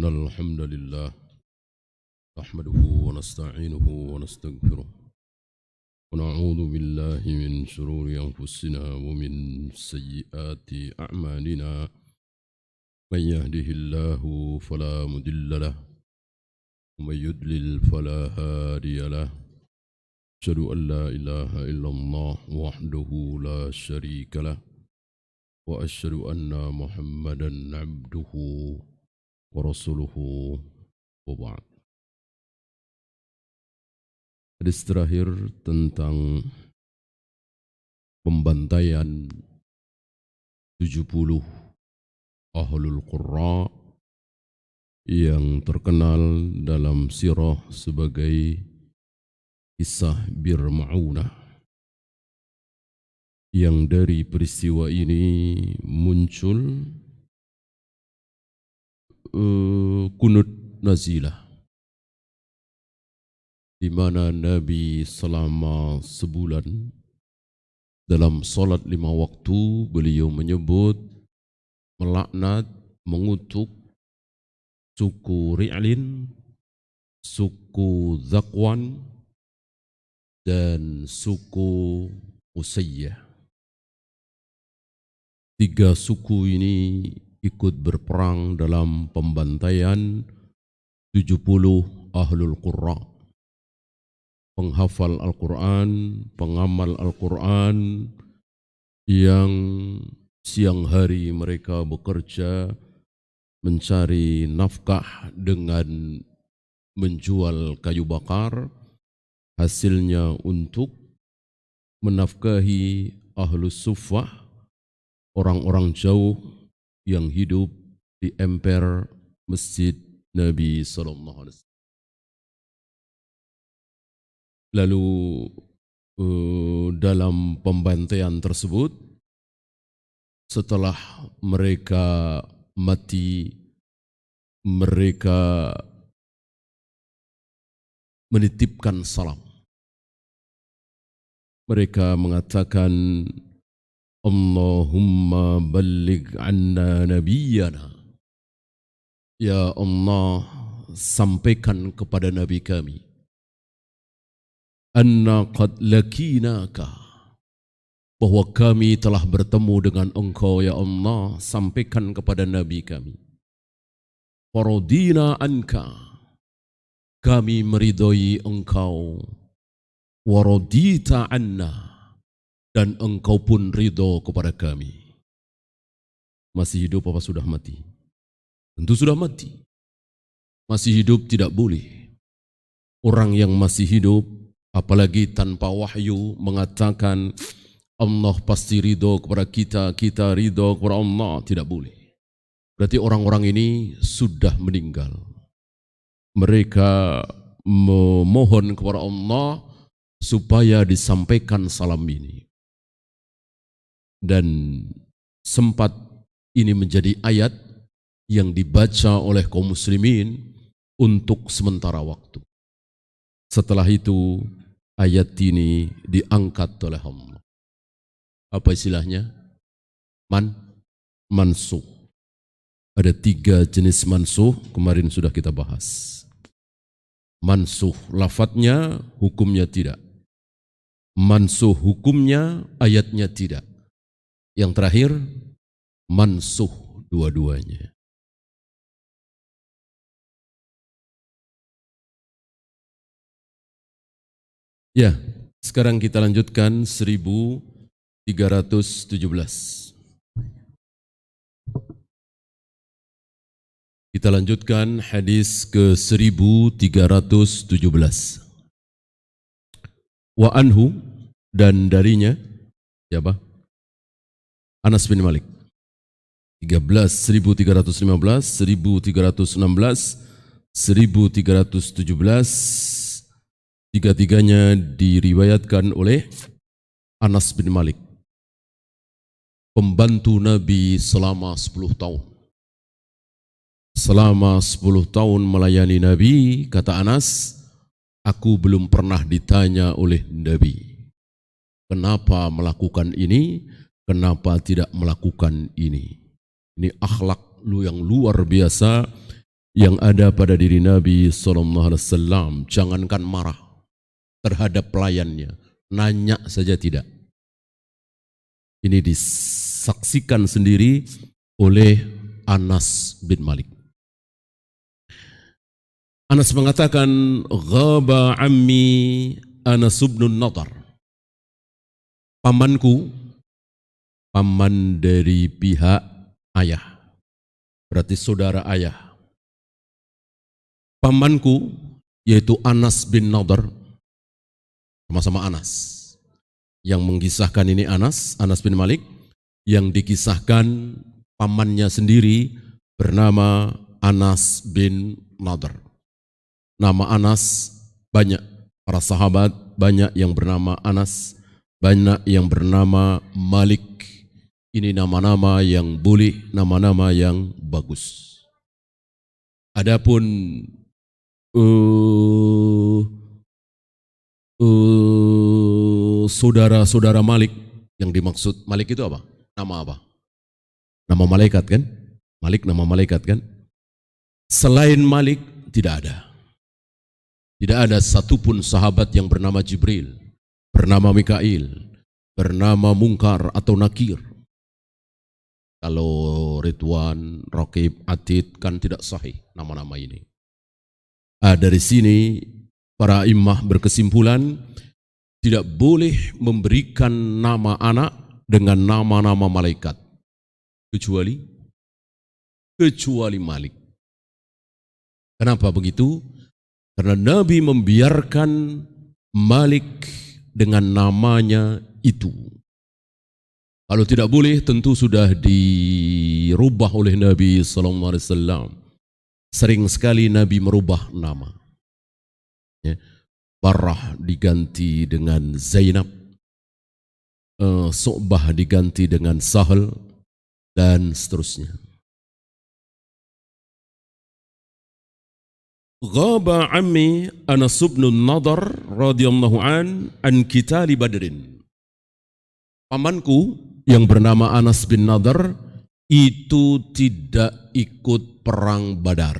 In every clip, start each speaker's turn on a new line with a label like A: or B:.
A: إن الحمد لله نحمده ونستعينه ونستغفره ونعوذ بالله من شرور أنفسنا ومن سيئات أعمالنا من يهده الله فلا مضل له ومن يضلل فلا هادي له أشهد أن لا إله إلا الله وحده لا شريك له وأشهد أن محمدا عبده ورسوله وبعد. Hadis terakhir tentang pembantaian 70 Ahlul Qurra yang terkenal dalam sirah sebagai kisah Bir Ma'unah, yang dari peristiwa ini muncul kunut nazilah, di mana Nabi selama sebulan dalam salat 5 waktu beliau menyebut, melaknat, mengutuk suku Ri'lin, suku Zakwan, dan suku Usayyah. 3 suku ini ikut berperang dalam pembantaian 70 Ahlul Qurra, penghafal Al-Quran, pengamal Al-Quran, yang siang hari mereka bekerja mencari nafkah dengan menjual kayu bakar, hasilnya untuk menafkahi Ahlus Suffah, orang-orang jauh yang hidup di emper Masjid Nabi SAW. Lalu dalam pembantaian tersebut, setelah mereka mati, mereka menitipkan salam. Mereka mengatakan, Allahumma balligh anna nabiyyana. Ya Allah, sampaikan kepada Nabi kami, anna qad lakinaka, bahwa kami telah bertemu dengan Engkau ya Allah. Sampaikan kepada Nabi kami, faradina anka, kami meridhoi Engkau, waradita anna, dan Engkau pun ridho kepada kami. Masih hidup apa sudah mati? Tentu sudah mati. Masih hidup tidak boleh. Orang yang masih hidup, apalagi tanpa wahyu, mengatakan Allah pasti ridho kepada kita, kita ridho kepada Allah, tidak boleh. Berarti orang-orang ini sudah meninggal. Mereka memohon kepada Allah supaya disampaikan salam ini. Dan sempat ini menjadi ayat yang dibaca oleh kaum muslimin untuk sementara waktu. Setelah itu ayat ini diangkat oleh Allah. Apa istilahnya? Mansuh. Ada 3 jenis mansuh, kemarin sudah kita bahas. Mansuh lafadznya, hukumnya tidak. Mansuh hukumnya, ayatnya tidak. Yang terakhir, mansuh dua-duanya. Ya, sekarang kita lanjutkan 1317. Kita lanjutkan hadis ke 1317. Wa anhu, dan darinya, siapa? Anas bin Malik. 1315, 1316, 1317, tiga-tiganya diriwayatkan oleh Anas bin Malik, pembantu Nabi selama 10 tahun. Selama 10 tahun melayani Nabi, kata Anas, aku belum pernah ditanya oleh Nabi, kenapa melakukan ini, kenapa tidak melakukan ini. Ini akhlak lu yang luar biasa yang ada pada diri Nabi SAW. Jangankan marah terhadap pelayannya, nanya saja tidak. Ini disaksikan sendiri oleh Anas bin Malik. Anas mengatakan, "Ghaba ammi Anas bin Nadar." Pamanku, paman dari pihak ayah, berarti saudara ayah. Pamanku, yaitu Anas bin Nadar, sama-sama Anas. Yang mengisahkan ini Anas bin Malik, yang dikisahkan pamannya sendiri bernama Anas bin Nadar. Nama Anas banyak, para sahabat banyak yang bernama Anas, banyak yang bernama Malik. Ini nama-nama yang boleh, nama-nama yang bagus. Adapun saudara-saudara Malik, yang dimaksud Malik itu apa? Nama apa? Nama malaikat kan? Malik nama malaikat kan? Selain Malik tidak ada. Tidak ada satupun sahabat yang bernama Jibril, bernama Mikail, bernama Munkar atau Nakir. Kalau Ridwan, Raqib, Atid kan tidak sahih nama-nama ini. Dari sini para imam berkesimpulan tidak boleh memberikan nama anak dengan nama-nama malaikat kecuali Malik. Kenapa begitu? Karena Nabi membiarkan Malik dengan namanya itu. Kalau tidak boleh, tentu sudah dirubah oleh Nabi SAW. Sering sekali Nabi merubah nama. Ya. Barrah diganti dengan Zainab, Su'bah diganti dengan Sahal, dan seterusnya. Ghaba ammi Anas bin Nadar radhiyallahu an qitali Badrin. Pamanku yang bernama Anas bin Nadar itu tidak ikut perang Badar.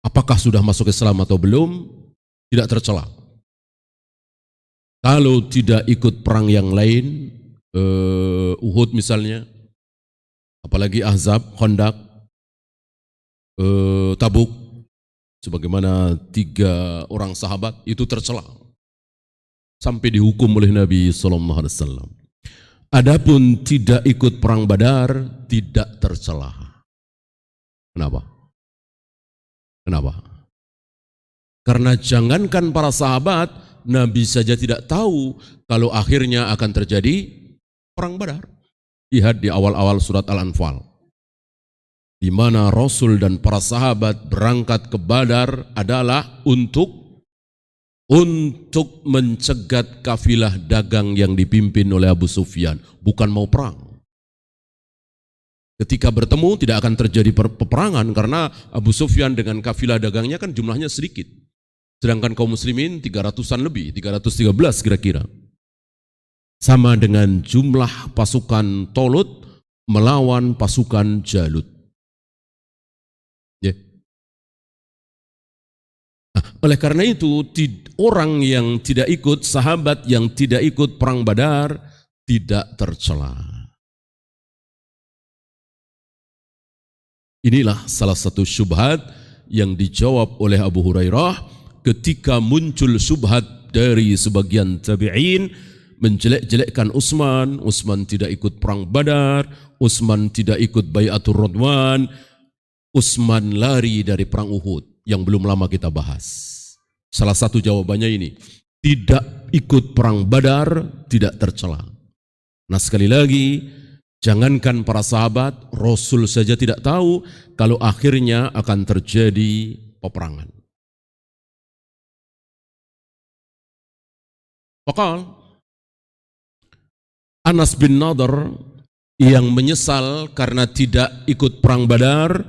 A: Apakah sudah masuk Islam atau belum? Tidak tercela. Kalau tidak ikut perang yang lain, Uhud misalnya, apalagi Ahzab, Khandaq, Tabuk, sebagaimana 3 orang sahabat itu tercela sampai dihukum oleh Nabi SAW. Adapun tidak ikut perang Badar tidak tercela. Kenapa? Karena jangankan para sahabat, Nabi saja tidak tahu kalau akhirnya akan terjadi perang Badar. Lihat di awal-awal surat Al-Anfal, di mana Rasul dan para sahabat berangkat ke Badar adalah untuk mencegat kafilah dagang yang dipimpin oleh Abu Sufyan, bukan mau perang. Ketika bertemu tidak akan terjadi peperangan karena Abu Sufyan dengan kafilah dagangnya kan jumlahnya sedikit. Sedangkan kaum muslimin 300-an lebih, 313 kira-kira. Sama dengan jumlah pasukan Tolut melawan pasukan Jalut. Ya. Nah, oleh karena itu orang yang tidak ikut, sahabat yang tidak ikut perang Badar tidak tercela. Inilah salah satu syubhat yang dijawab oleh Abu Hurairah ketika muncul syubhat dari sebagian tabi'in menjelek-jelekkan Utsman. Utsman tidak ikut perang Badar, Utsman tidak ikut Bai'atul Ridwan, Utsman lari dari perang Uhud yang belum lama kita bahas. Salah satu jawabannya ini, tidak ikut perang Badar tidak tercela. Nah sekali lagi, jangankan para sahabat, Rasul saja tidak tahu kalau akhirnya akan terjadi peperangan. Faqal Anas bin Nadar yang menyesal karena tidak ikut perang Badar,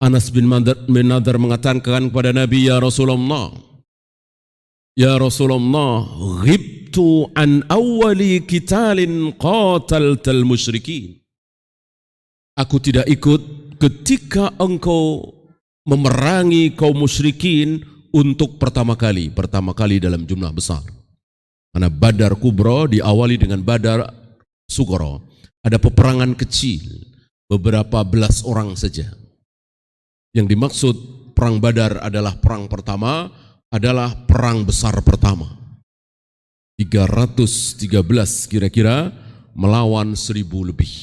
A: Anas bin Nadar mengatakan kepada Nabi, Ya Rasulullah, ghibtu an awwali qitalin qataltal musyrikin. Aku tidak ikut ketika engkau memerangi kaum musyrikin untuk pertama kali dalam jumlah besar. Karena Badar Kubro diawali dengan Badar Sugro. Ada peperangan kecil, beberapa belas orang saja. Yang dimaksud perang Badar adalah perang pertama, adalah perang besar pertama. 313 kira-kira melawan 1000 lebih.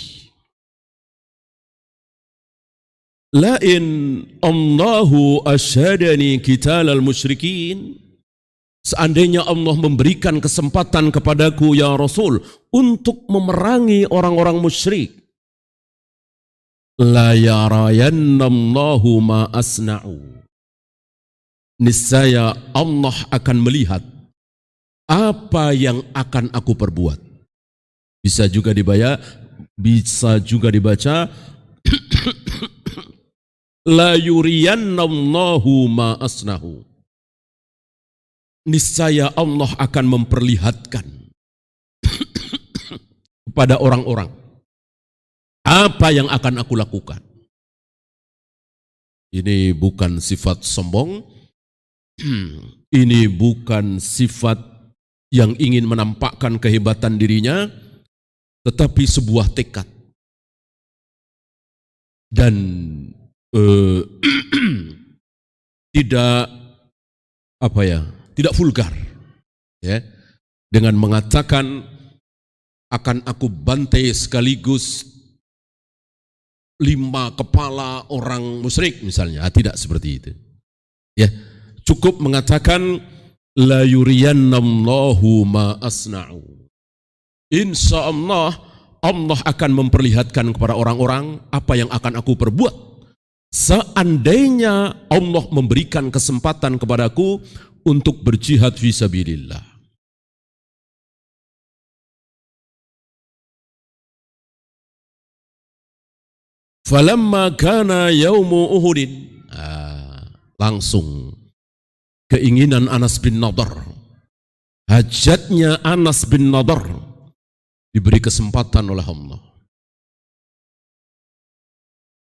A: Lain Allahu asyadani qitalal musyrikin. Seandainya Allah memberikan kesempatan kepadaku ya Rasul untuk memerangi orang-orang musyrik, la yarayannallahu ma asna'u. Niscaya Allah akan melihat apa yang akan aku perbuat. Bisa juga dibaca la yuriyannallahu ma asnahu. Niscaya Allah akan memperlihatkan kepada orang-orang apa yang akan aku lakukan. Ini bukan sifat sombong, ini bukan sifat yang ingin menampakkan kehebatan dirinya, tetapi sebuah tekad. Dan tidak vulgar, ya, dengan mengatakan akan aku bantai sekaligus 5 kepala orang musyrik misalnya. Tidak seperti itu, ya. Cukup mengatakan la yuriyannallahu ma asna'u. Insya Allah Allah akan memperlihatkan kepada orang-orang apa yang akan aku perbuat. Seandainya Allah memberikan kesempatan kepadaku untuk berjihad fisabilillah. Falamma kana yaumu Uhudin. Langsung keinginan Anas bin Nadhr, hajatnya Anas bin Nadhr diberi kesempatan oleh Allah.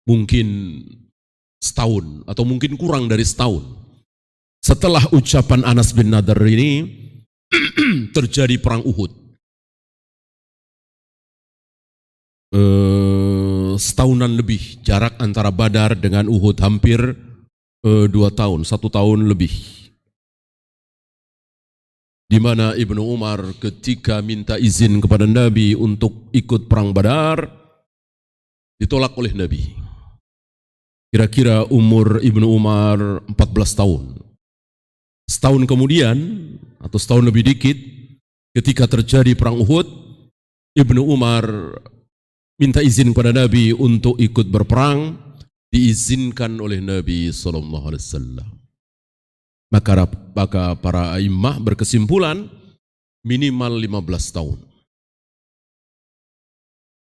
A: Mungkin setahun atau mungkin kurang dari setahun setelah ucapan Anas bin Nadhr ini terjadi perang Uhud. Setahunan lebih jarak antara Badar dengan Uhud, hampir 2 tahun, 1 tahun lebih. Di mana Ibnu Umar ketika minta izin kepada Nabi untuk ikut perang Badar, ditolak oleh Nabi. Kira-kira umur Ibnu Umar 14 tahun. Setahun kemudian, atau setahun lebih dikit, ketika terjadi perang Uhud, Ibnu Umar minta izin kepada Nabi untuk ikut berperang, diizinkan oleh Nabi SAW. Maka para imam berkesimpulan minimal 15 tahun.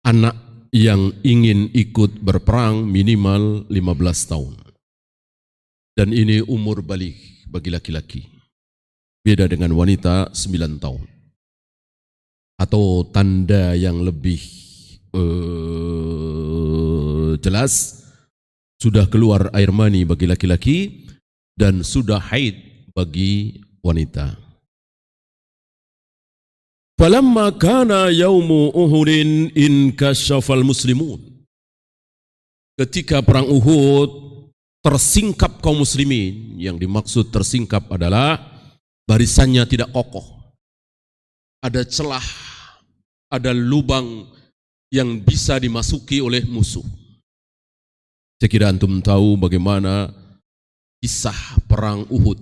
A: Anak yang ingin ikut berperang minimal 15 tahun. Dan ini umur balik bagi laki-laki. Beda dengan wanita 9 tahun. Atau tanda yang lebih jelas, sudah keluar air mani bagi laki-laki dan sudah haid bagi wanita. Falamma kana yaumu Uhudin inkasyafal muslimun. Ketika perang Uhud tersingkap kaum muslimin, yang dimaksud tersingkap adalah barisannya tidak kokoh. Ada celah, ada lubang yang bisa dimasuki oleh musuh. Saya kira antum tahu bagaimana kisah perang Uhud.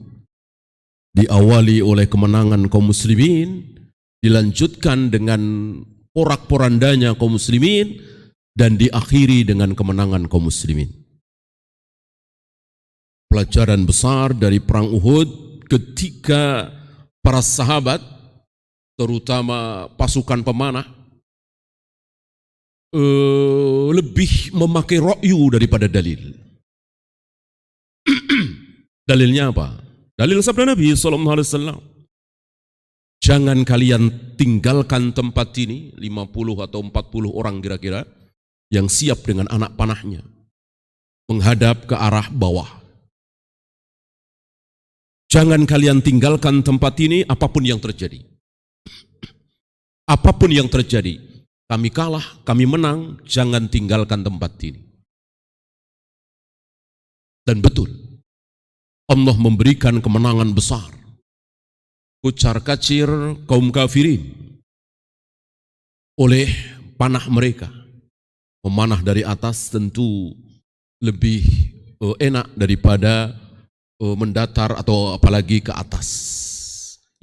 A: Diawali oleh kemenangan kaum muslimin, dilanjutkan dengan porak-porandanya kaum muslimin, dan diakhiri dengan kemenangan kaum muslimin. Pelajaran besar dari perang Uhud ketika para sahabat, terutama pasukan pemanah, lebih memakai ra'yu daripada dalil. Dalilnya apa? Dalil sabda Nabi SAW. Jangan kalian tinggalkan tempat ini, 50 atau 40 orang kira-kira, yang siap dengan anak panahnya. menghadap ke arah bawah. Jangan kalian tinggalkan tempat ini apapun yang terjadi. Apapun yang terjadi, kami kalah, kami menang, jangan tinggalkan tempat ini. Dan betul, Allah memberikan kemenangan besar. Kucar kacir kaum kafirin oleh panah mereka. Memanah dari atas tentu lebih enak daripada mendatar atau apalagi ke atas.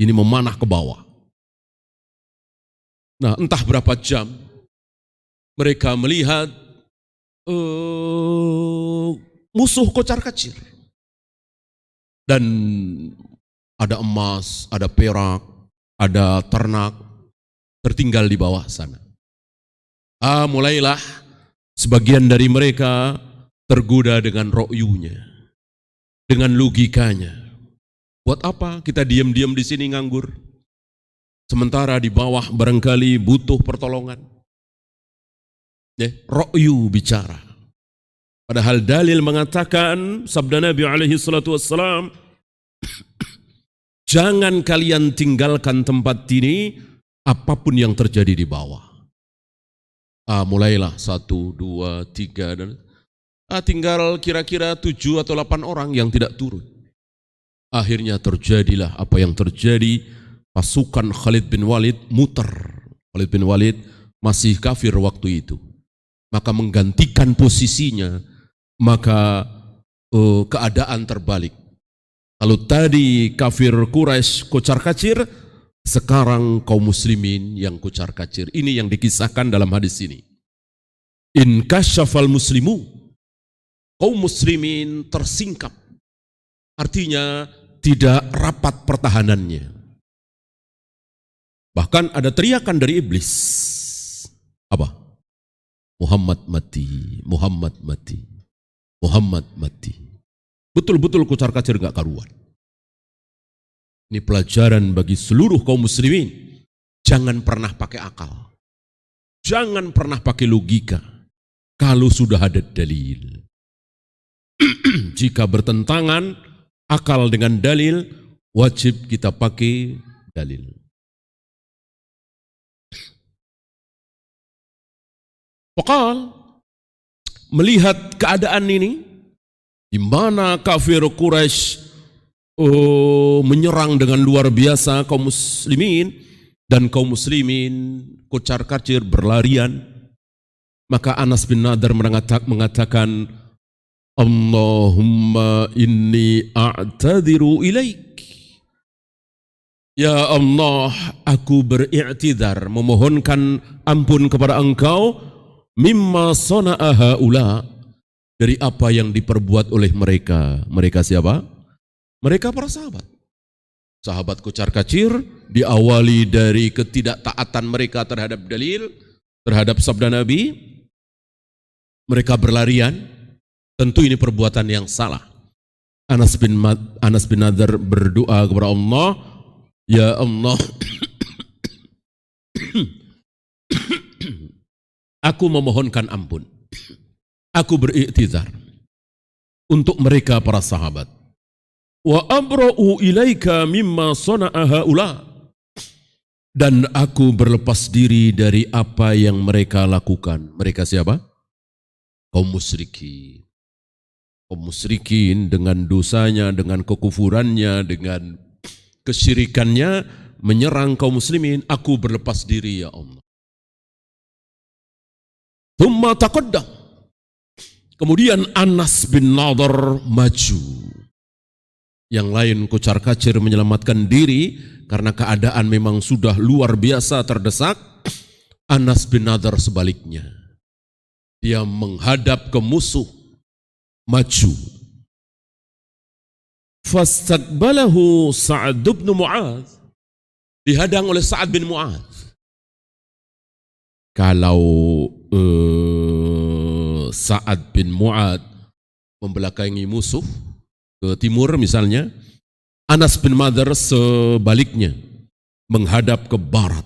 A: Ini memanah ke bawah. Nah, entah berapa jam mereka melihat musuh kocar-kacir. Dan ada emas, ada perak, ada ternak tertinggal di bawah sana. Mulailah sebagian dari mereka tergoda dengan ro'yunya, dengan logikanya. Buat apa kita diam-diam di sini nganggur? Sementara di bawah barangkali butuh pertolongan. Ro'yu bicara. Padahal dalil mengatakan, sabda Nabi alaihi salatu wassalam, jangan kalian tinggalkan tempat ini apapun yang terjadi di bawah. Mulailah 1, 2, 3 dan tinggal kira-kira 7 atau 8 orang yang tidak turun. Akhirnya terjadilah apa yang terjadi. Pasukan Khalid bin Walid muter. Khalid bin Walid masih kafir waktu itu. Maka menggantikan posisinya, maka keadaan terbalik. Kalau tadi kafir Quraisy kocar-kacir, sekarang kaum muslimin yang kocar-kacir. Ini yang dikisahkan dalam hadis ini. In kasyafal muslimu, kaum muslimin tersingkap. Artinya tidak rapat pertahanannya. Bahkan ada teriakan dari iblis. Apa? Muhammad mati, Muhammad mati, Muhammad mati. Betul-betul kocar-kacir gak karuan. Ini pelajaran bagi seluruh kaum muslimin. Jangan pernah pakai akal. Jangan pernah pakai logika. Kalau sudah ada dalil. Jika bertentangan akal dengan dalil, wajib kita pakai dalil. Pakal melihat keadaan ini, di mana kafir Quraisy menyerang dengan luar biasa kaum muslimin, dan kaum muslimin kocar-kacir berlarian, maka Anas bin Nadar mengatakan, Allahumma inni a'tadiru ilaik. Ya Allah, aku ber'i'tidar, memohonkan ampun kepada engkau, mimma sona'a haula, dari apa yang diperbuat oleh mereka. Mereka siapa? Mereka para sahabat. Sahabat kocar-kacir diawali dari ketidaktaatan mereka terhadap dalil, terhadap sabda Nabi. Mereka berlarian, tentu ini perbuatan yang salah. Anas bin Nadar berdoa kepada Allah, ya Allah, aku memohonkan ampun. Aku berikhtizar untuk mereka para sahabat. Wa abra'u ilaika mimma sana'a haula. Dan aku berlepas diri dari apa yang mereka lakukan. Mereka siapa? Kaum musyrikin. Kaum musyrikin dengan dosanya, dengan kekufurannya, dengan kesyirikannya menyerang kaum muslimin. Aku berlepas diri ya Allah. Thumma taqaddam. Kemudian Anas bin Nadar maju. Yang lain kocar-kacir menyelamatkan diri karena keadaan memang sudah luar biasa terdesak. Anas bin Nadar sebaliknya. Dia menghadap ke musuh, maju. Fastaqbalahu Sa'ad bin Mu'adz. Dihadang oleh Sa'ad bin Mu'adz. Kalau Sa'ad bin Mu'adz membelakangi musuh ke timur misalnya, Anas bin Nadar sebaliknya menghadap ke barat,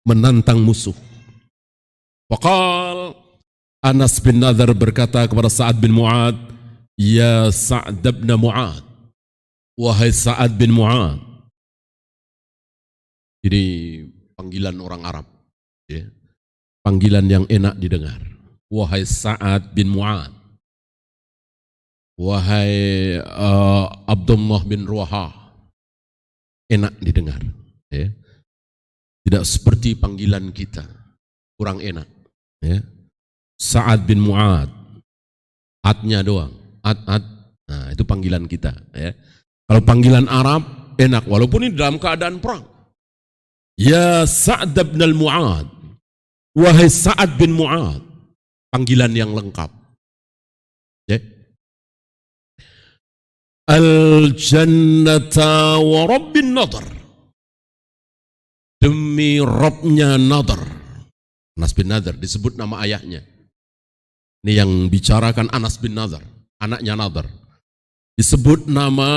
A: menantang musuh. Faqal, Anas bin Nadhr berkata kepada Sa'ad bin Mu'ad, "Ya Sa'ad bin Mu'ad, wahai Sa'ad bin Mu'ad." Ini panggilan orang Arab, ya. Panggilan yang enak didengar. Wahai Sa'ad bin Mu'ad, wahai Abdullah bin Ruaha, enak didengar, ya. Tidak seperti panggilan kita, kurang enak, ya. Sa'ad bin Mu'ad, adnya doang, ad, nah itu panggilan kita, ya. Kalau panggilan Arab enak, walaupun ini dalam keadaan perang. Ya Sa'ad bin Mu'ad, wahai Sa'ad bin Mu'ad, panggilan yang lengkap, ya. Al-jannata wa rabbin Nadhr, demi Rabbnya Nadhr. Anas bin Nadhr disebut nama ayahnya. Ini yang bicarakan Anas bin Nadhr, anaknya Nadhr. Disebut nama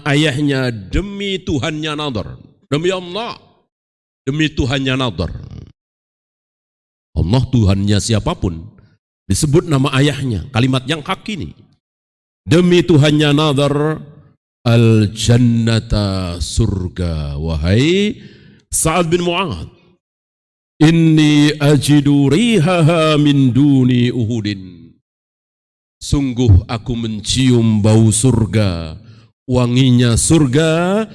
A: ayahnya, demi Tuhannya Nadhr. Demi Allah, demi Tuhannya Nadhr. Allah Tuhannya siapapun, disebut nama ayahnya. Kalimat yang hak ini. Demi Tuhannya Nadhr, al-jannata, surga. Wahai Sa'ad bin Mu'ad, inni ajidu rihaha min duni Uhudin. Sungguh aku mencium bau surga, wanginya surga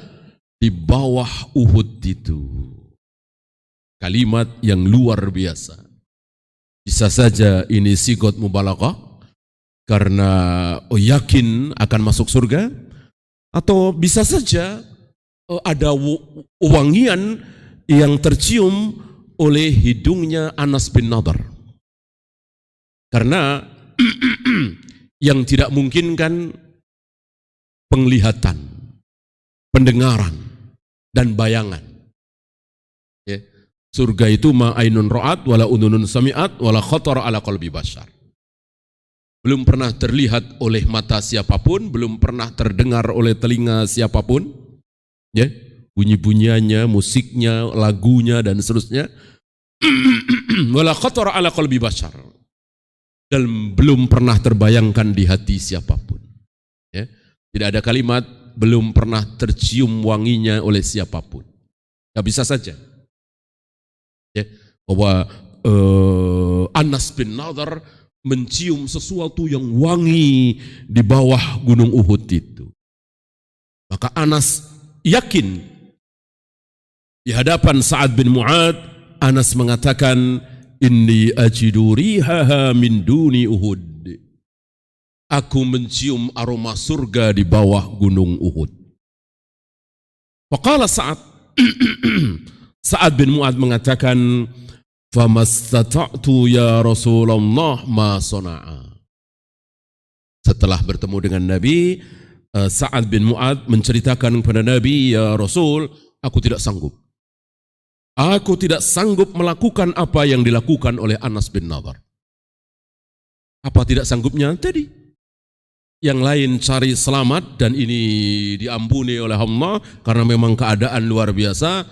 A: di bawah Uhud itu. Kalimat yang luar biasa. Bisa saja ini sigot mubalaghah karena yakin akan masuk surga, atau bisa saja ada wangian yang tercium oleh hidungnya Anas bin Nadhr. Karena yang tidak mungkin kan penglihatan, pendengaran, dan bayangan. Ya. Surga itu ma ainun ra'at, wala ununun sami'at, wala khatara ala qalbi bashar. Belum pernah terlihat oleh mata siapapun, belum pernah terdengar oleh telinga siapapun, ya, bunyi-bunyiannya, musiknya, lagunya, dan seterusnya. Wala khatara ala qalbi bashar, dan belum pernah terbayangkan di hati siapapun, ya. Tidak ada kalimat belum pernah tercium wanginya oleh siapapun. Ya, bisa saja, ya, bahwa Anas bin Nadhr mencium sesuatu yang wangi di bawah gunung Uhud itu. Maka Anas yakin di hadapan Sa'ad bin Mu'ad. Anas mengatakan, inni ajidu rihaha min duni Uhud. Aku mencium aroma surga di bawah gunung Uhud. Faqala Sa'ad, Sa'ad bin Mu'ad mengatakan, famastata'tu ya Rasulullah ma sona'a. Setelah bertemu dengan Nabi, Sa'ad bin Mu'ad menceritakan kepada Nabi, ya Rasul, aku tidak sanggup. Aku tidak sanggup melakukan apa yang dilakukan oleh Anas bin Nadhr. Apa tidak sanggupnya? Tadi. Yang lain cari selamat dan ini diampuni oleh Allah karena memang keadaan luar biasa.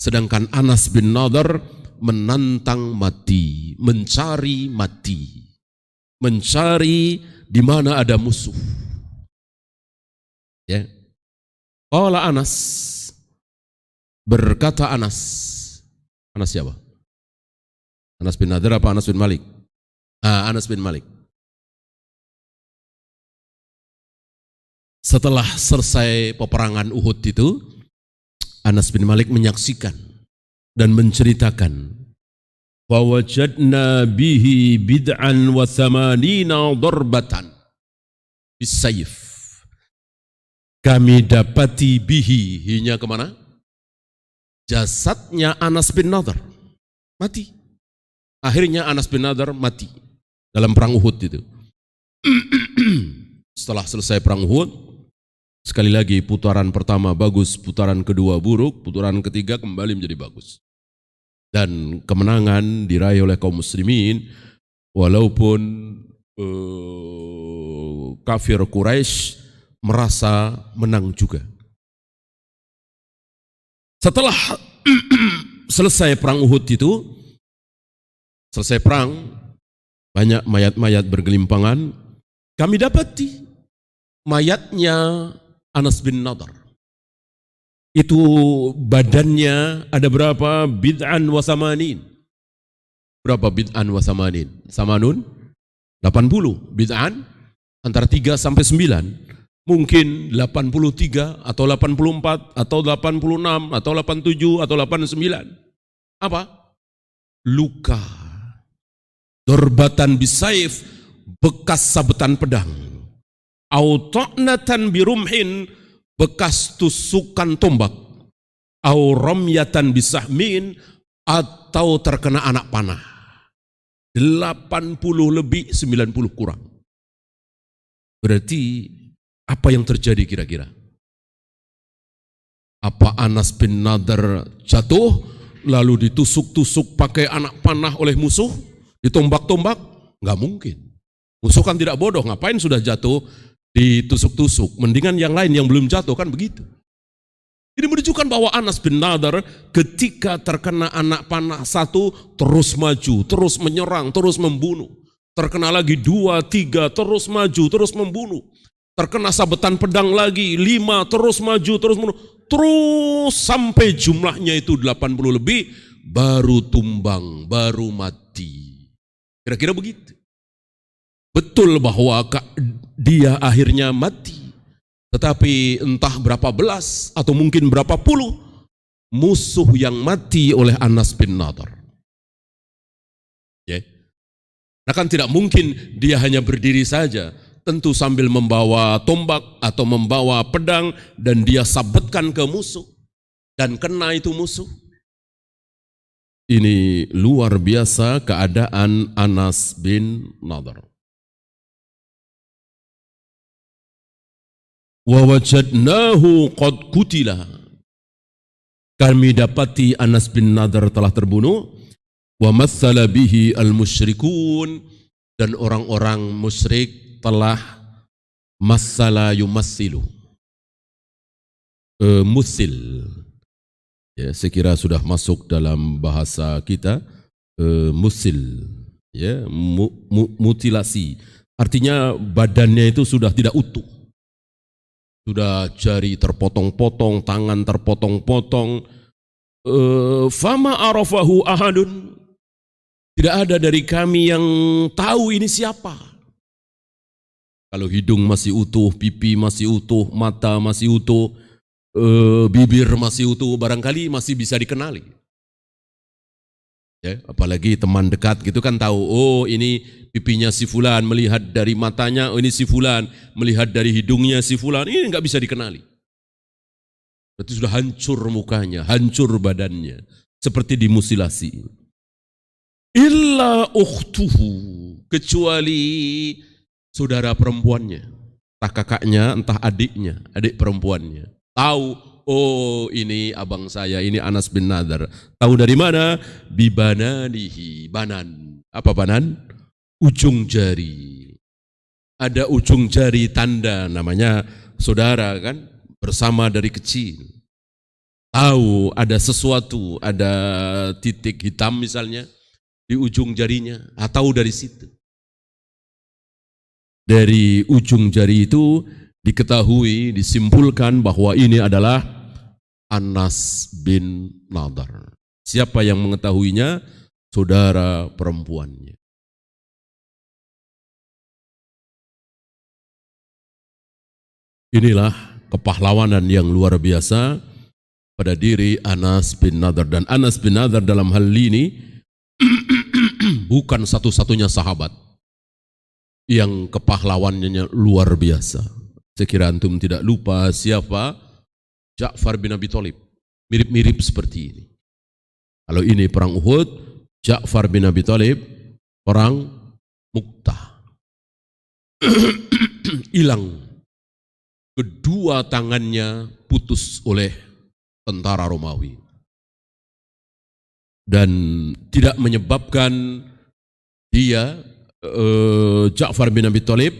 A: Sedangkan Anas bin Nadhr menantang mati, mencari mati. Mencari di mana ada musuh. Ya. Qala Anas, berkata Anas. Anas siapa? Anas bin Nadhr apa Anas bin Malik? Anas bin Malik. Setelah selesai peperangan Uhud itu, Anas bin Malik menyaksikan dan menceritakan, wajadna bihi bid'an wa thamanina darbatan bisayf. Kami dapati bihi, hinya kemana? Jasadnya Anas bin Nadhr mati. Akhirnya Anas bin Nadhr mati dalam perang Uhud itu. Setelah selesai perang Uhud, sekali lagi putaran pertama bagus, putaran kedua buruk, putaran ketiga kembali menjadi bagus. Dan kemenangan diraih oleh kaum muslimin, walaupun kafir Quraisy merasa menang juga. Setelah selesai perang Uhud itu, selesai perang, banyak mayat-mayat bergelimpangan. Kami dapati mayatnya Anas bin Nadhr. Itu badannya ada berapa? Bid'an wa samanin. Berapa bid'an wa samanin? Samanun? 80. Bid'an? Antara 3 sampai 9. Mungkin 83 atau 84 atau 86 atau 87 atau 89. Apa? Luka. Dorbatan bisayf, bekas sabetan pedang. Au ta'natan birumhin, bekas tusukan tombak. Au ramyatan bisahmin, atau terkena anak panah. 80 lebih, 90 kurang. Berarti apa yang terjadi kira-kira? Apa Anas bin Nadhr jatuh lalu ditusuk-tusuk pakai anak panah oleh musuh? Ditombak-tombak? Enggak mungkin. Musuh kan tidak bodoh, ngapain sudah jatuh ditusuk-tusuk? Mendingan yang lain yang belum jatuh, kan begitu. Ini menunjukkan bahwa Anas bin Nadhr ketika terkena anak panah satu, terus maju, terus menyerang, terus membunuh. Terkena lagi 2, 3, terus maju, terus membunuh. Terkena sabetan pedang lagi 5, terus maju, terus membunuh. Terus sampai jumlahnya itu 80 lebih, baru tumbang, baru mati. Kira-kira begitu. Betul bahwa dia akhirnya mati. Tetapi entah berapa belas atau mungkin berapa puluh musuh yang mati oleh Anas bin Nadhr. Ya. Nah kan tidak mungkin dia hanya berdiri saja. Tentu sambil membawa tombak atau membawa pedang dan dia sabetkan ke musuh. Dan kena itu musuh. Ini luar biasa keadaan Anas bin Nadhr. Wa wajadnahu qad qutila. Kami dapati Anas bin Nadhr telah terbunuh. Wa matsala bihi al-musyrikun, dan orang-orang musyrik telah matsala yumassilu. Musil. Ya, saya kira sudah masuk dalam bahasa kita, musil. Ya, mutilasi. Artinya badannya itu sudah tidak utuh. Sudah jari terpotong-potong, tangan terpotong-potong. Fama arafahu ahadun. Tidak ada dari kami yang tahu ini siapa. Kalau hidung masih utuh, pipi masih utuh, mata masih utuh, bibir masih utuh, barangkali masih bisa dikenali. Ya, apalagi teman dekat gitu kan tahu, oh ini pipinya si fulan, melihat dari matanya, oh ini si fulan, melihat dari hidungnya si fulan, ini nggak bisa dikenali. Berarti sudah hancur mukanya, hancur badannya, seperti dimutilasi. Illa ukhtuhu, kecuali saudara perempuannya, entah kakaknya, entah adiknya, adik perempuannya. Tahu, oh ini abang saya, ini Anas bin Nadhr. Tahu dari mana? Bibananihi, banan. Apa banan? Ujung jari. Ada ujung jari tanda, namanya saudara kan, bersama dari kecil. Tahu ada sesuatu, ada titik hitam misalnya di ujung jarinya, atau dari situ. Dari ujung jari itu diketahui, disimpulkan bahwa ini adalah Anas bin Nadhr. Siapa yang mengetahuinya? Saudara perempuannya. Inilah kepahlawanan yang luar biasa pada diri Anas bin Nadhr. Dan Anas bin Nadhr dalam hal ini bukan satu-satunya sahabat yang kepahlawannya luar biasa. Saya kira antum tidak lupa siapa? Ja'far bin Abi Thalib. Mirip-mirip seperti ini. Kalau ini perang Uhud, Ja'far bin Abi Thalib perang Mu'tah. Hilang. Kedua tangannya putus oleh tentara Romawi. Dan tidak menyebabkan dia Ja'far bin Abi Thalib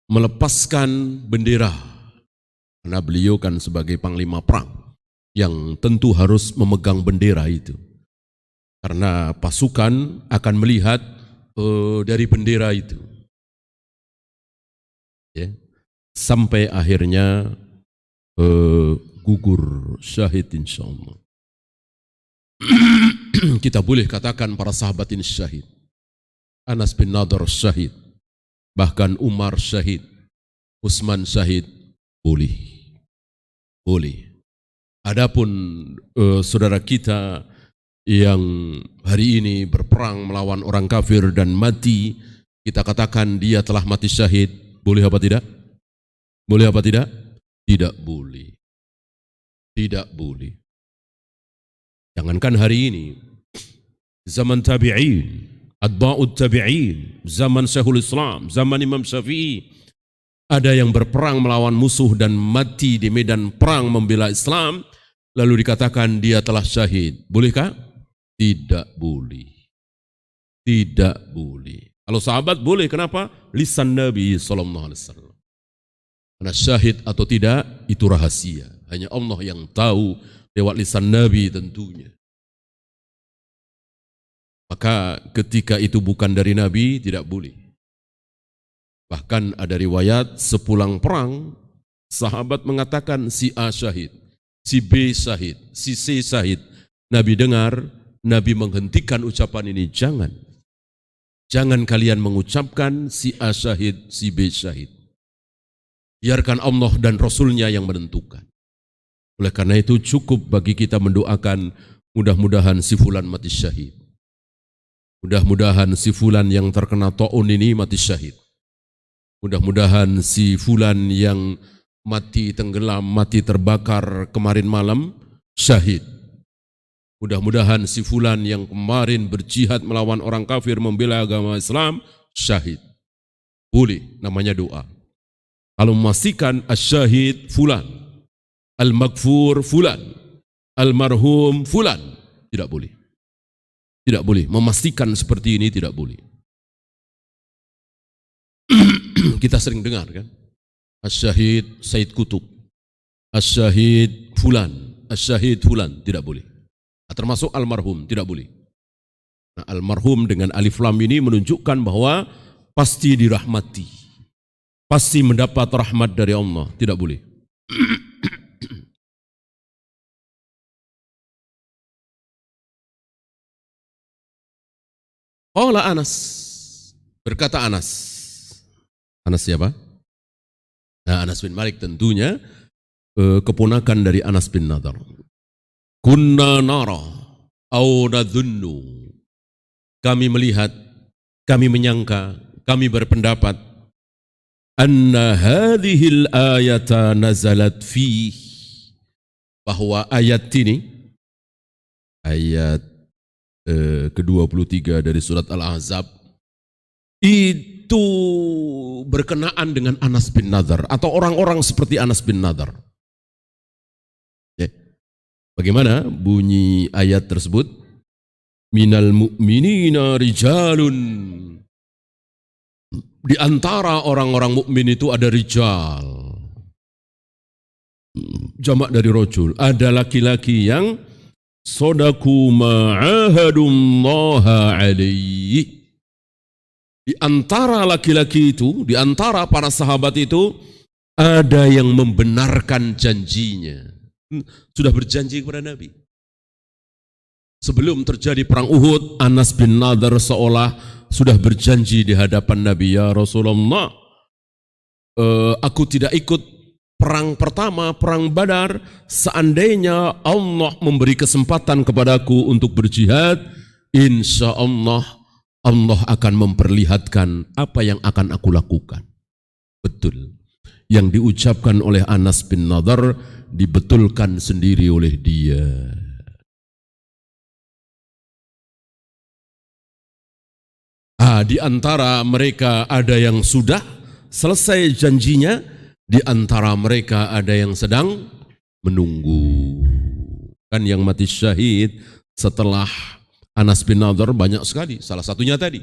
A: melepaskan bendera, karena beliau kan sebagai panglima perang yang tentu harus memegang bendera itu, karena pasukan akan melihat dari bendera itu. Ya. Sampai akhirnya gugur syahid insyaallah. Kita boleh katakan para sahabat ini syahid. Anas bin Nadhr syahid. Bahkan Umar syahid. Utsman syahid. Boleh. Boleh. Adapun saudara kita yang hari ini berperang melawan orang kafir dan mati, kita katakan dia telah mati syahid. Boleh apa tidak? Boleh apa tidak? Tidak boleh. Tidak boleh. Jangankan hari ini, zaman tabi'in, atba'ut tabi'in, zaman Syekhul Islam, zaman Imam Syafi'i, ada yang berperang melawan musuh dan mati di medan perang membela Islam, lalu dikatakan dia telah syahid. Bolehkah? Tidak boleh. Tidak boleh. Kalau sahabat boleh, kenapa? Lisan Nabi SAW. Karena syahid atau tidak, itu rahasia. Hanya Allah yang tahu lewat lisan Nabi tentunya. Maka ketika itu bukan dari Nabi, tidak boleh. Bahkan ada riwayat sepulang perang, sahabat mengatakan si A syahid, si B syahid, si C syahid. Nabi dengar, Nabi menghentikan ucapan ini. Jangan. Jangan kalian mengucapkan si A syahid, si B syahid. Biarkan Allah dan Rasulnya yang menentukan. Oleh karena itu cukup bagi kita mendoakan mudah-mudahan si fulan mati syahid. Mudah-mudahan si fulan yang terkena ta'un ini mati syahid. Mudah-mudahan si fulan yang mati tenggelam, mati terbakar kemarin malam, syahid. Mudah-mudahan si fulan yang kemarin berjihad melawan orang kafir membela agama Islam, syahid. Boleh, namanya doa. Kalau memastikan asyahid fulan, al-maghfur fulan, almarhum fulan, tidak boleh. Tidak boleh, memastikan seperti ini tidak boleh. Kita sering dengar kan, asyahid Said Kutub, asyahid fulan, tidak boleh. Termasuk almarhum, tidak boleh. Nah, almarhum dengan alif lam ini menunjukkan bahwa pasti dirahmati. Pasti mendapat rahmat dari Allah, tidak boleh. Qala Anas, berkata Anas. Anas siapa? Nah, Anas bin Malik tentunya keponakan dari Anas bin Nadhr. Kunna nara au nadhunnu. Kami melihat, kami menyangka, kami berpendapat anna hadhil ayata nazalat fi, bahwa ayat ini, ayat ke-23 dari surat Al-Ahzab, itu berkenaan dengan Anas bin Nadhr atau orang-orang seperti Anas bin Nadhr. Bagaimana bunyi ayat tersebut? Minal mu'minina rijalun. Di antara orang-orang mukmin itu ada rijal. Jamak dari rajul. Ada laki-laki yang sadaku ma'ahadullaha alaihi. Di antara laki-laki itu, di antara para sahabat itu, ada yang membenarkan janjinya. Sudah berjanji kepada Nabi. Sebelum terjadi perang Uhud, Anas bin Nadhr seolah sudah berjanji di hadapan Nabi, ya Rasulullah, aku tidak ikut perang pertama, perang Badar, seandainya Allah memberi kesempatan kepadaku untuk berjihad, insya Allah, Allah akan memperlihatkan apa yang akan aku lakukan. Betul. Yang diucapkan oleh Anas bin Nadhr dibetulkan sendiri oleh dia. Di antara mereka ada yang sudah selesai janjinya, di antara mereka ada yang sedang menunggu. Kan yang mati syahid setelah Anas bin Nadhr banyak sekali. Salah satunya tadi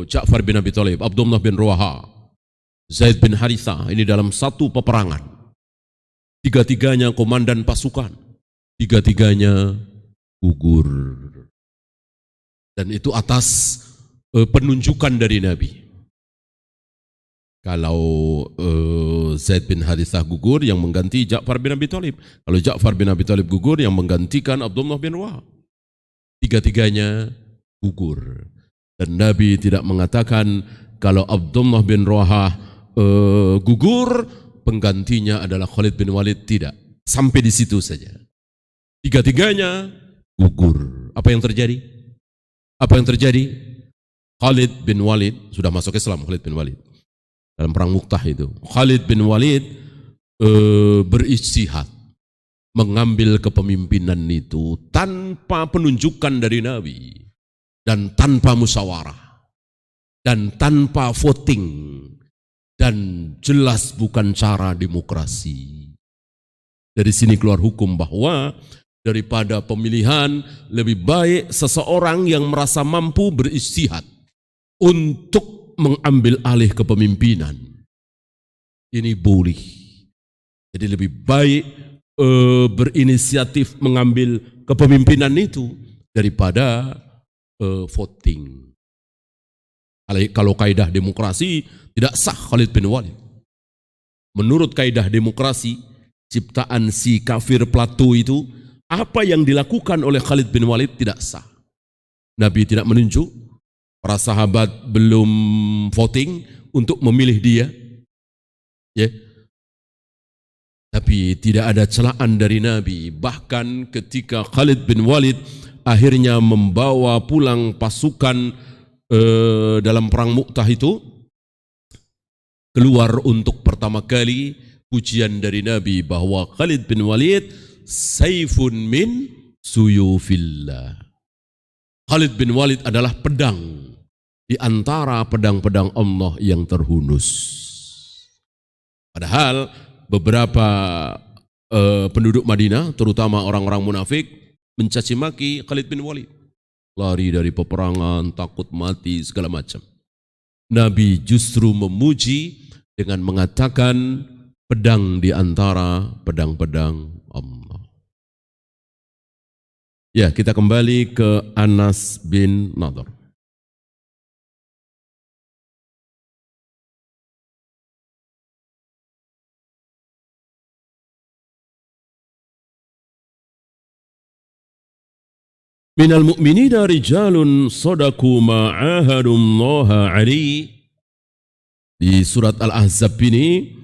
A: Ja'far bin Abi Thalib, Abdullah bin Rawaha, Zaid bin Harithah. Ini dalam satu peperangan. Tiga-tiganya komandan pasukan. Tiga-tiganya gugur. Dan itu atas penunjukan dari Nabi. Kalau Zaid bin Harithah gugur, yang mengganti Ja'far bin Abi Thalib. Kalau Ja'far bin Abi Thalib gugur, yang menggantikan Abdullah bin Rawah. Tiga-tiganya gugur. Dan Nabi tidak mengatakan kalau Abdullah bin Rawah gugur, penggantinya adalah Khalid bin Walid. Tidak. Sampai di situ saja. Tiga-tiganya gugur. Apa yang terjadi? Apa yang terjadi? Khalid bin Walid, sudah masuk Islam Khalid bin Walid. Dalam perang Mu'tah itu. Khalid bin Walid berijtihad. Mengambil kepemimpinan itu tanpa penunjukan dari Nabi. Dan tanpa musyawarah. Dan tanpa voting. Dan jelas bukan cara demokrasi. Dari sini keluar hukum bahwa daripada pemilihan lebih baik seseorang yang merasa mampu berijtihad untuk mengambil alih kepemimpinan. Ini boleh. Jadi lebih baik berinisiatif mengambil kepemimpinan itu daripada voting. Kalau kaidah demokrasi tidak sah Khalid bin Walid. Menurut kaidah demokrasi, ciptaan si kafir Plato itu, apa yang dilakukan oleh Khalid bin Walid tidak sah. Nabi tidak menunjuk, para sahabat belum voting untuk memilih dia. Ya. Tapi tidak ada celaan dari Nabi. Bahkan ketika Khalid bin Walid akhirnya membawa pulang pasukan dalam perang Mu'tah itu, keluar untuk pertama kali pujian dari Nabi bahwa Khalid bin Walid saifun min suyufillah. Khalid bin Walid adalah pedang di antara pedang-pedang Allah yang terhunus. Padahal beberapa penduduk Madinah, terutama orang-orang munafik, mencaci maki Khalid bin Walid. Lari dari peperangan, takut mati, segala macam. Nabi justru memuji dengan mengatakan pedang di antara pedang-pedang Allah. Ya, kita kembali ke Anas bin Nadhr. Minal mu'minina rijalun sadaku ma'ahadullaha alaihi. Di surat Al-Ahzab ini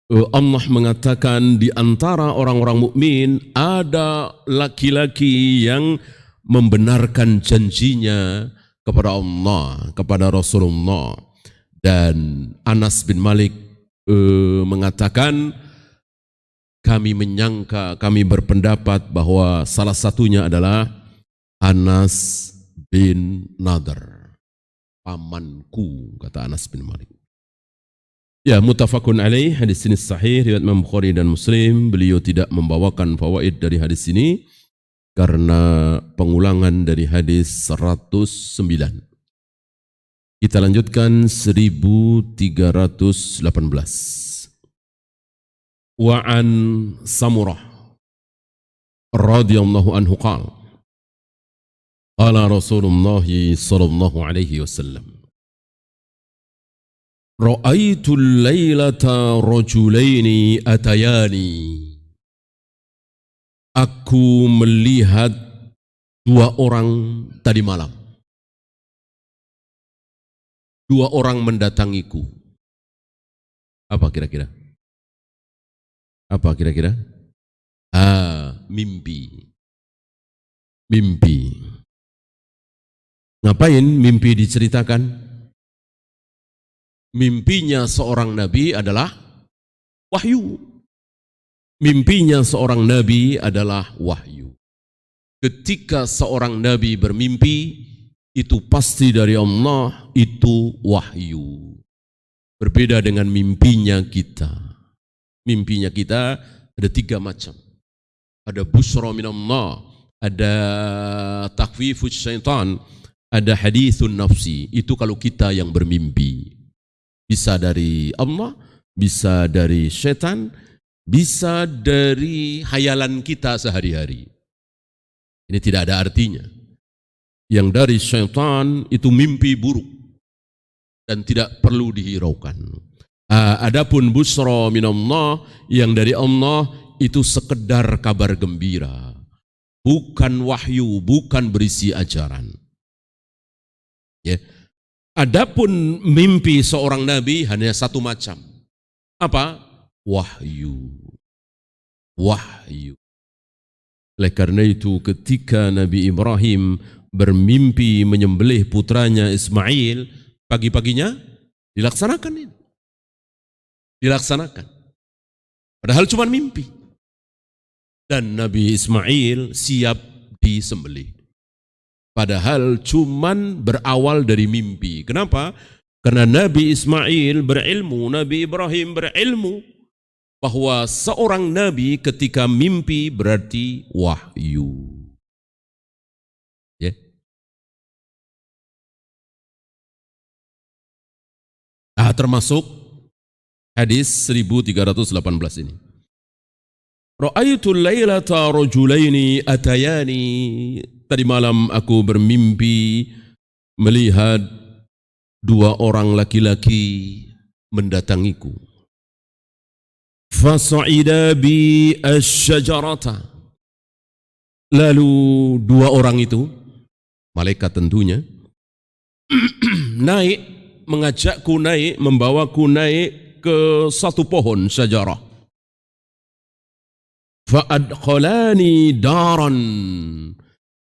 A: Allah mengatakan di antara orang-orang mukmin ada laki-laki yang membenarkan janjinya kepada Allah, kepada Rasulullah. Dan Anas bin Malik mengatakan, kami menyangka, kami berpendapat bahwa salah satunya adalah Anas bin Nadhr, pamanku, kata Anas bin Malik. Ya, muttafaqun alaih, hadis ini sahih riwayat Imam Bukhari dan Muslim. Beliau tidak membawakan fawaid dari hadis ini karena pengulangan dari hadis 109. Kita lanjutkan 1318. Wa an Samurah radhiyallahu anhu qala qala Rasulullah sallallahu alaihi wasallam, ra'aitul lailata rajulaini atayani. Aku melihat dua orang tadi malam. Dua orang mendatangiku. Apa kira-kira? Apa kira-kira? Mimpi. Mimpi. Ngapain mimpi diceritakan? Mimpinya seorang nabi adalah wahyu. Mimpinya seorang nabi adalah wahyu. Ketika seorang nabi bermimpi, itu pasti dari Allah, itu wahyu. Berbeda dengan mimpinya kita. Mimpinya kita ada tiga macam. Ada busra minallah, ada takhwifus syaitan, ada hadithun nafsi. Itu kalau kita yang bermimpi. Bisa dari Allah, bisa dari syaitan, bisa dari hayalan kita sehari-hari. Ini tidak ada artinya. yang dari syaitan itu mimpi buruk dan tidak perlu dihiraukan. Adapun busra minallah yang dari Allah itu sekedar kabar gembira, bukan wahyu, bukan berisi ajaran. Ya. Adapun mimpi seorang nabi hanya satu macam. Apa? Wahyu. Wahyu. Oleh karena itu ketika Nabi Ibrahim bermimpi menyembelih putranya Ismail, pagi-paginya dilaksanakan ini. Dilaksanakan. Padahal cuma mimpi. Dan Nabi Ismail siap disembelih. Padahal cuman berawal dari mimpi. Kenapa? Karena Nabi Ismail berilmu, Nabi Ibrahim berilmu bahwa seorang nabi ketika mimpi berarti wahyu. Ya. Termasuk hadis 1318 ini. Ra'aitul lailata rajulaini atayani. Tadi malam aku bermimpi melihat dua orang laki-laki mendatangiku. Fasa'ida bi asy-syajarata. Lalu dua orang itu, malaikat tentunya, naik, mengajakku naik, membawaku naik ke satu pohon syajarah. Fa'adkhalani daran.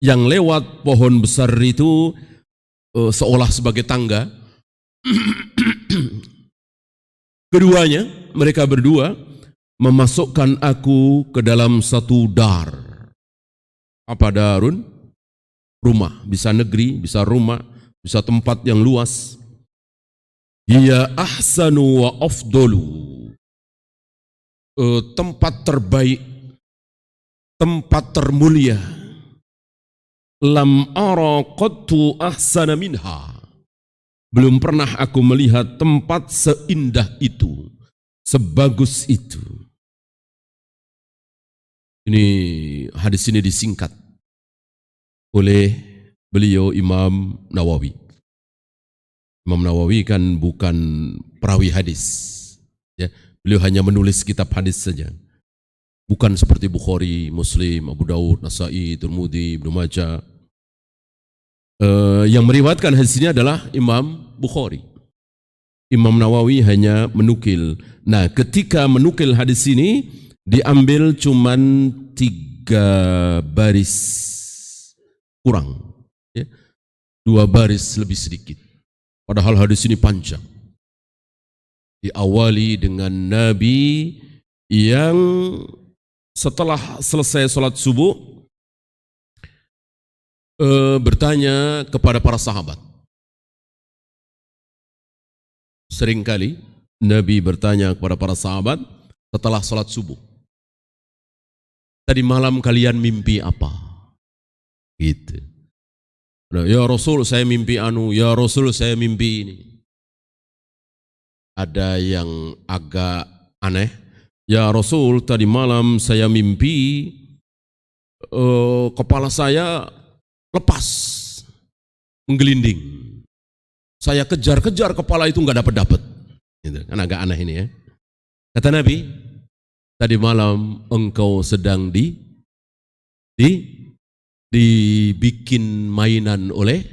A: Yang lewat pohon besar itu seolah sebagai tangga. Keduanya, mereka berdua memasukkan aku ke dalam satu dar. Apa darun? Rumah, bisa negeri, bisa rumah, bisa tempat yang luas. Hiya ahsanu wa afdalu. Tempat terbaik, tempat termulia. Lam ara qattu ahsana minha. Belum pernah aku melihat tempat seindah itu, sebagus itu. Ini hadis ini disingkat oleh beliau Imam Nawawi. Imam Nawawi kan bukan perawi hadis. Ya, beliau hanya menulis kitab hadis saja. Bukan seperti Bukhari, Muslim, Abu Daud, Nasai, Tirmidzi, Ibnu Majah. Yang meriwayatkan hadis ini adalah Imam Bukhari. Imam Nawawi hanya menukil. Nah, ketika menukil hadis ini diambil cuman 3 baris kurang, ya. 2 baris lebih sedikit. Padahal hadis ini panjang. Diawali dengan Nabi yang setelah selesai sholat subuh bertanya kepada para sahabat. Seringkali Nabi bertanya kepada para sahabat setelah sholat subuh. Tadi malam kalian mimpi apa? Gitu. Ya Rasul saya mimpi anu, ya Rasul saya mimpi ini. Ada yang agak aneh. Ya Rasul tadi malam saya mimpi kepala saya lepas, menggelinding. Saya kejar-kejar kepala itu nggak dapat. Gitu. Kan agak aneh ini ya. Kata Nabi, tadi malam engkau sedang dibikin mainan oleh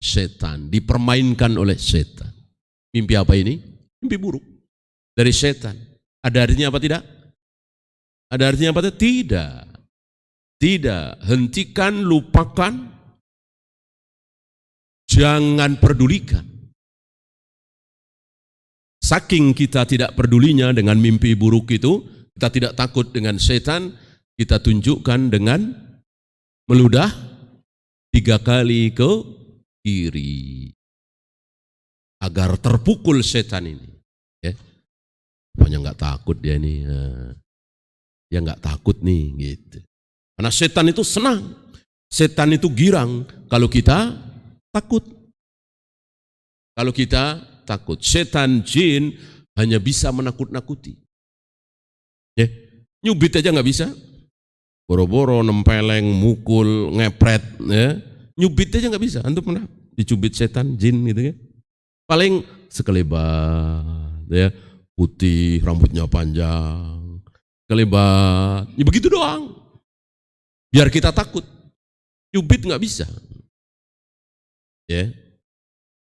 A: setan, dipermainkan oleh setan. Mimpi apa ini? Mimpi buruk dari setan. Ada artinya apa tidak? Ada artinya apa tidak? Tidak. Tidak. Hentikan, lupakan. Jangan pedulikan. Saking kita tidak pedulinya dengan mimpi buruk itu, kita tidak takut dengan setan, kita tunjukkan dengan meludah 3 kali ke kiri. Agar terpukul setan ini. Ya. Pokoknya enggak takut dia nih. Ya enggak takut nih gitu. Karena setan itu senang. Setan itu girang kalau kita takut. Kalau kita takut. Setan jin hanya bisa menakut-nakuti. Ya. Nyubit aja enggak bisa. Boro-boro nempeleng, mukul, ngepret, ya. Nyubit aja nggak bisa. Antum pernah dicubit setan, jin gitu kan? Paling sekelebat, ya, putih, rambutnya panjang, kelebat, ya begitu doang. Biar kita takut. Nyubit nggak bisa. Ya,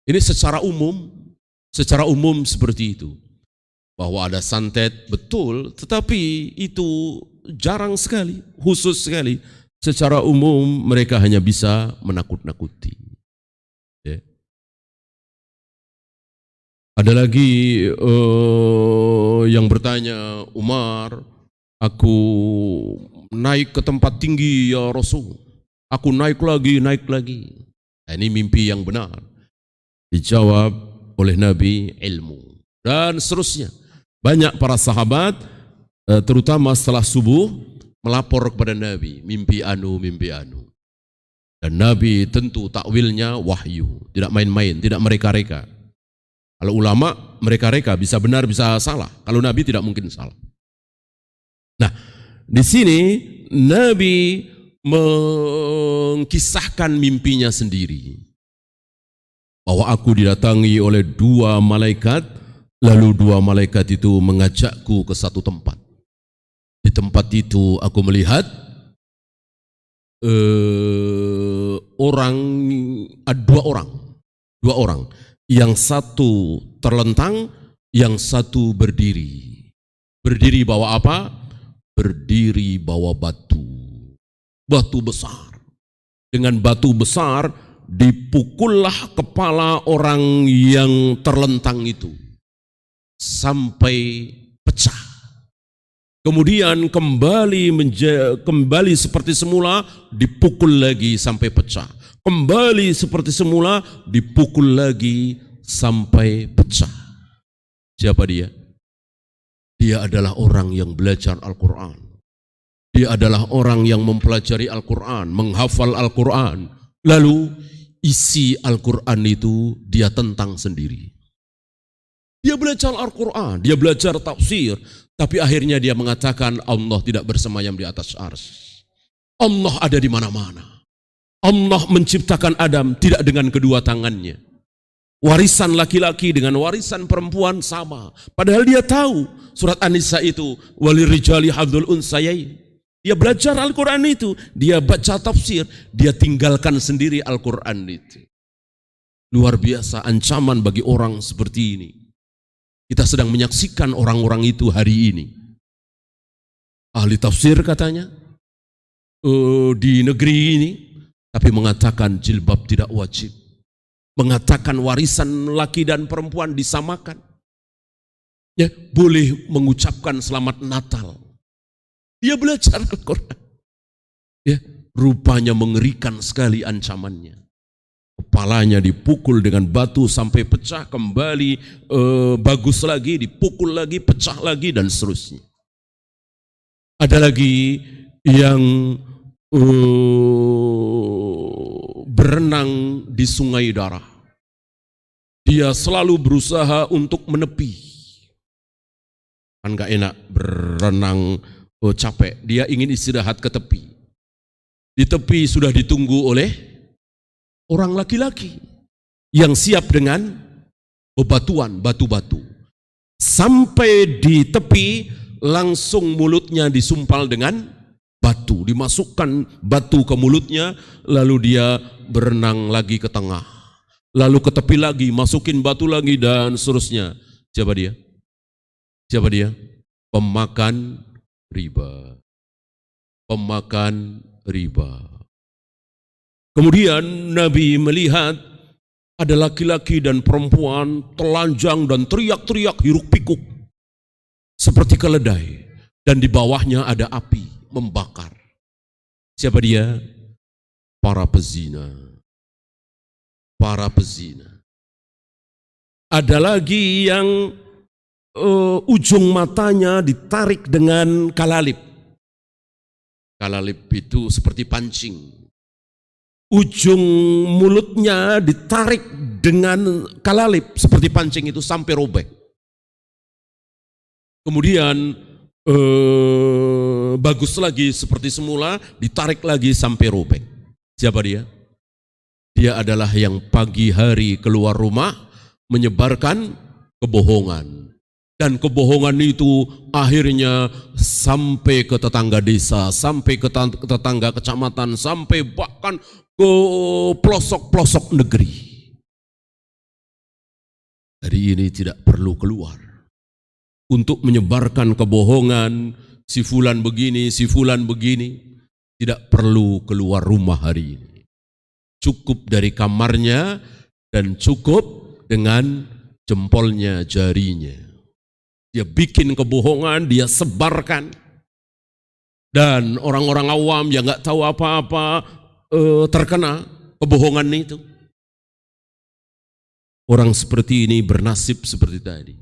A: ini secara umum seperti itu. Bahwa ada santet, betul, tetapi itu jarang sekali, khusus sekali. Secara umum mereka hanya bisa menakut-nakuti. Ya. Ada lagi yang bertanya, Umar, aku naik ke tempat tinggi ya Rasul. Aku naik lagi. Nah, ini mimpi yang benar. Dijawab oleh Nabi ilmu. Dan seterusnya. Banyak para sahabat, terutama setelah subuh, melapor kepada Nabi, mimpi anu. Dan Nabi tentu takwilnya wahyu, tidak main-main, tidak mereka-reka. Kalau ulama mereka-reka, bisa benar, bisa salah. Kalau Nabi tidak mungkin salah. Nah, di sini Nabi mengkisahkan mimpinya sendiri. Bahwa aku didatangi oleh 2 malaikat, lalu 2 malaikat itu mengajakku ke satu tempat. Di tempat itu aku melihat dua orang. Yang satu terlentang, yang satu berdiri. Berdiri bawa apa? Berdiri bawa batu. Batu besar. Dengan batu besar dipukullah kepala orang yang terlentang itu sampai pecah. Kemudian kembali seperti semula, dipukul lagi sampai pecah. Kembali seperti semula, dipukul lagi sampai pecah. Siapa dia? Dia adalah orang yang belajar Al-Quran. Dia adalah orang yang mempelajari Al-Quran, menghafal Al-Quran. Lalu isi Al-Quran itu dia tentang sendiri. Dia belajar Al-Quran, dia belajar tafsir, tapi akhirnya dia mengatakan Allah tidak bersemayam di atas arsy. Allah ada di mana-mana. Allah menciptakan Adam tidak dengan kedua tangannya. Warisan laki-laki dengan warisan perempuan sama. Padahal dia tahu surat An-Nisa itu walirijali hadzul unsayain. Dia belajar Al-Quran itu, dia baca tafsir, dia tinggalkan sendiri Al-Quran itu. Luar biasa ancaman bagi orang seperti ini. Kita sedang menyaksikan orang-orang itu hari ini. Ahli tafsir katanya, di negeri ini, tapi mengatakan jilbab tidak wajib. Mengatakan warisan laki dan perempuan disamakan. Ya, boleh mengucapkan selamat Natal. Dia belajar Al-Quran. Ya, rupanya mengerikan sekali ancamannya. Kepalanya dipukul dengan batu sampai pecah, kembali bagus lagi, dipukul lagi, pecah lagi, dan seterusnya. Ada lagi yang berenang di sungai darah. Dia selalu berusaha untuk menepi. Kan gak enak berenang capek, dia ingin istirahat ke tepi. Di tepi sudah ditunggu oleh orang laki-laki yang siap dengan bebatuan, batu-batu. Sampai di tepi, langsung mulutnya disumpal dengan batu. Dimasukkan batu ke mulutnya, lalu dia berenang lagi ke tengah. Lalu ke tepi lagi, masukin batu lagi, dan seterusnya. Siapa dia? Siapa dia? Pemakan riba. Pemakan riba. Kemudian Nabi melihat ada laki-laki dan perempuan telanjang dan teriak-teriak hiruk pikuk seperti keledai, dan di bawahnya ada api membakar. Siapa dia? Para pezina. Para pezina. Ada lagi yang ujung matanya ditarik dengan kalalip. Kalalip itu seperti pancing. Ujung mulutnya ditarik dengan kalalip seperti pancing itu sampai robek. Kemudian bagus lagi seperti semula, ditarik lagi sampai robek. Siapa dia? Dia adalah yang pagi hari keluar rumah menyebarkan kebohongan. Dan kebohongan itu akhirnya sampai ke tetangga desa, sampai ke tetangga kecamatan, sampai bahkan ke pelosok-pelosok negeri. Hari ini tidak perlu keluar untuk menyebarkan kebohongan, si fulan begini, si fulan begini. Tidak perlu keluar rumah hari ini. Cukup dari kamarnya dan cukup dengan jempolnya, jarinya. Dia bikin kebohongan, dia sebarkan. Dan orang-orang awam yang nggak tahu apa-apa terkena kebohongan itu. Orang seperti ini bernasib seperti tadi.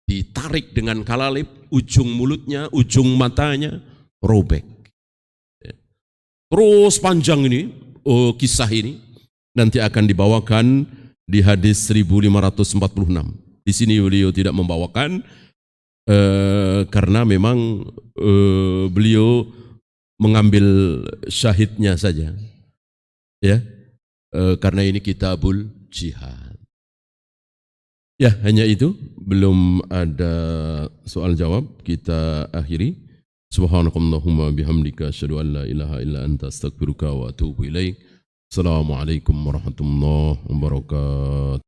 A: Ditarik dengan kalalip, ujung mulutnya, ujung matanya robek. Terus panjang ini, kisah ini nanti akan dibawakan di hadis 1546. Di sini beliau tidak membawakan karena memang beliau mengambil syahidnya saja. Ya, karena ini kitabul jihad. Ya, hanya itu, belum ada soal jawab, kita akhiri. Subhanakallahumma bihamdika asyhadu an la ilaha illa anta astaghfiruka wa atubu ilaik. Assalamualaikum warahmatullahi wabarakatuh.